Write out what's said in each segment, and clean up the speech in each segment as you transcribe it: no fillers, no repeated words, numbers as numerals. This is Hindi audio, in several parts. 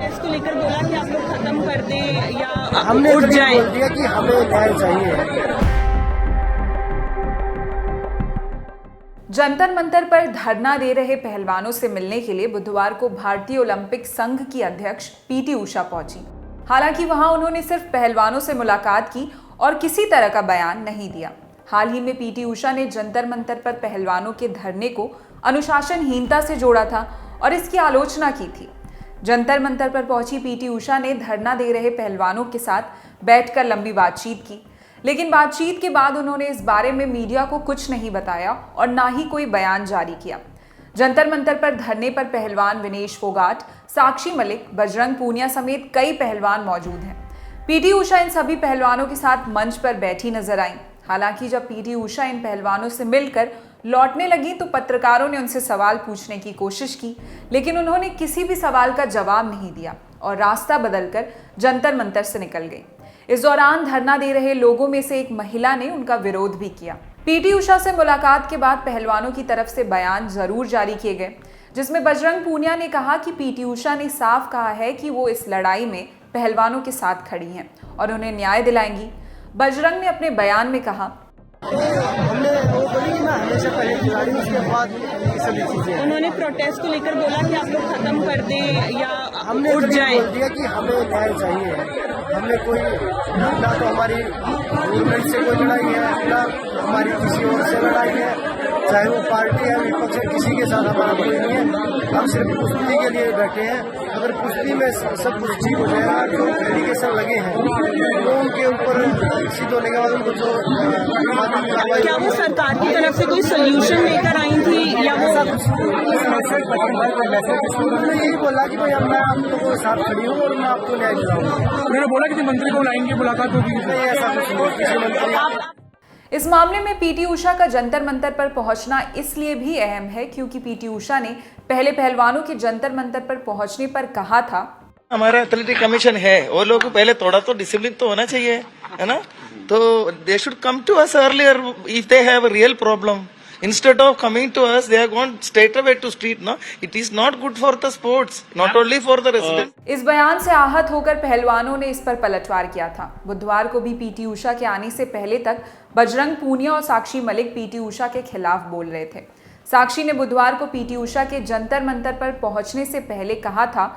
प्रोटेस्ट को लेकर बोला कि आप लोग खत्म कर दें या हमने उठ जाए। बोल दिया कि हमें न्याय चाहिए। जंतर मंतर पर धरना दे रहे पहलवानों से मिलने के लिए बुधवार को भारतीय ओलंपिक संघ की अध्यक्ष पीटी उषा पहुंची। हालांकि वहां उन्होंने सिर्फ पहलवानों से मुलाकात की और किसी तरह का बयान नहीं दिया। हाल ही में पीटी उषा ने जंतर मंतर पर पहलवानों के धरने को अनुशासनहीनता से जोड़ा था और इसकी आलोचना की थी। जंतर मंतर पर पहुंची पीटी उषा ने धरना दे रहे पहलवानों के साथ बैठकर लंबी बातचीत की, लेकिन बातचीत के बाद उन्होंने इस बारे में मीडिया को कुछ नहीं बताया और ना ही कोई बयान जारी किया। जंतर मंतर पर धरने पर पहलवान विनेश फोगाट, साक्षी मलिक, बजरंग पूनिया समेत कई पहलवान मौजूद हैं। पीटी उषा इन सभी पहलवानों के साथ मंच पर बैठी नजर आईं। हालांकि जब पीटी उषा इन पहलवानों से मिलकर लौटने लगी तो पत्रकारों ने उनसे सवाल पूछने की कोशिश की, लेकिन उन्होंने किसी भी सवाल का जवाब नहीं दिया और रास्ता बदलकर जंतर मंतर से निकल गई। इस दौरान धरना दे रहे लोगों में से एक महिला ने उनका विरोध भी किया। पीटी उषा से मुलाकात के बाद पहलवानों की तरफ से बयान जरूर जारी किए गए, जिसमें बजरंग पूनिया ने कहा कि पीटी उषा ने साफ कहा है कि वो इस लड़ाई में पहलवानों के साथ खड़ी हैं और उन्हें न्याय दिलाएंगी। बजरंग ने अपने बयान में कहा, हमने वो बोली कि मैं हमेशा पहले खिलाड़ी, उसके बाद ये सभी चीजें। उन्होंने प्रोटेस्ट को लेकर बोला कि आप लोग खत्म कर दें या हमने उठ जाए। बोल दिया कि हमें न्याय चाहिए। हमने कोई ना तो हमारी गवर्नमेंट से कोई लड़ाई है, ना हमारी किसी और से लड़ाई है, चाहे वो पार्टी है, विपक्ष है, किसी के साथ हमारा कोई नहीं है। हम सिर्फ कुश्ती के लिए बैठे हैं। अगर कुश्ती में सब कुछ ठीक हो जाएगा, जो एलिगेशन लगे हैं तो उनके ऊपर सिद्ध होने के बाद उनको जो क्या वो सरकार की तरफ से कोई सोल्यूशन लेकर आई थी या वो उन्होंने यही बोला कि भाई अब मैं आप लोगों के साथ खड़ी हूँ और मैं आपको न्याय दिलाऊंगा। उन्होंने बोला कि मंत्री को लाएंगे, मुलाकात होगी। नहीं, ऐसा कुछ नहीं, किसी मंत्री। इस मामले में पीटी उषा का जंतर मंतर पर पहुंचना इसलिए भी अहम है क्योंकि पीटी उषा ने पहले पहलवानों के जंतर मंतर पर पहुंचने पर कहा था, हमारा एथलेटिक कमीशन है, वो लोग को पहले थोड़ा तो डिसिप्लिन तो होना चाहिए, है ना। तो they should come to us earlier if they have a real problem, instead of coming to us they are gone straight away to street. No, it is not good for the sports, not only for the residents. इस बयान से आहत होकर पहलवानों ने इस पर पलटवार किया था। बुधवार को भी पीटी उषा के आने से पहले तक बजरंग पूनिया और साक्षी मलिक पीटी उषा के खिलाफ बोल रहे थे। साक्षी ने बुधवार को पीटी उषा के जंतर मंतर पर पहुंचने से पहले कहा था,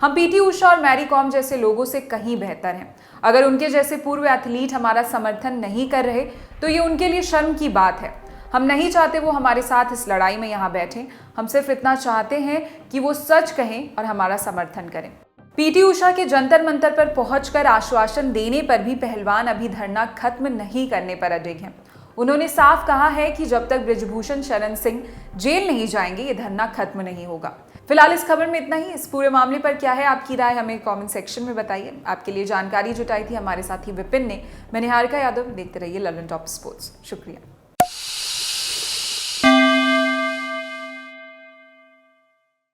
हम पीटी उषा और मैरी कॉम जैसे लोगों से कहीं बेहतर हैं। अगर उनके जैसे पूर्व एथलीट हमारा समर्थन नहीं कर रहे तो ये उनके लिए शर्म की बात है। हम नहीं चाहते वो हमारे साथ इस लड़ाई में यहाँ बैठें। हम सिर्फ इतना चाहते हैं कि वो सच कहें और हमारा समर्थन करें। पीटी उषा के जंतर मंतर पर पहुंचकर आश्वासन देने पर भी पहलवान अभी धरना खत्म नहीं करने पर अडिग हैं। उन्होंने साफ कहा है कि जब तक बृजभूषण शरण सिंह जेल नहीं जाएंगे ये धरना खत्म नहीं होगा। फिलहाल इस खबर में इतना ही। इस पूरे मामले पर क्या है आपकी राय, हमें कमेंट सेक्शन में बताइए। आपके लिए जानकारी जुटाई थी हमारे साथी विपिन ने। मैं निहारिका यादव, देखते रहिए ललन टॉप स्पोर्ट्स। शुक्रिया।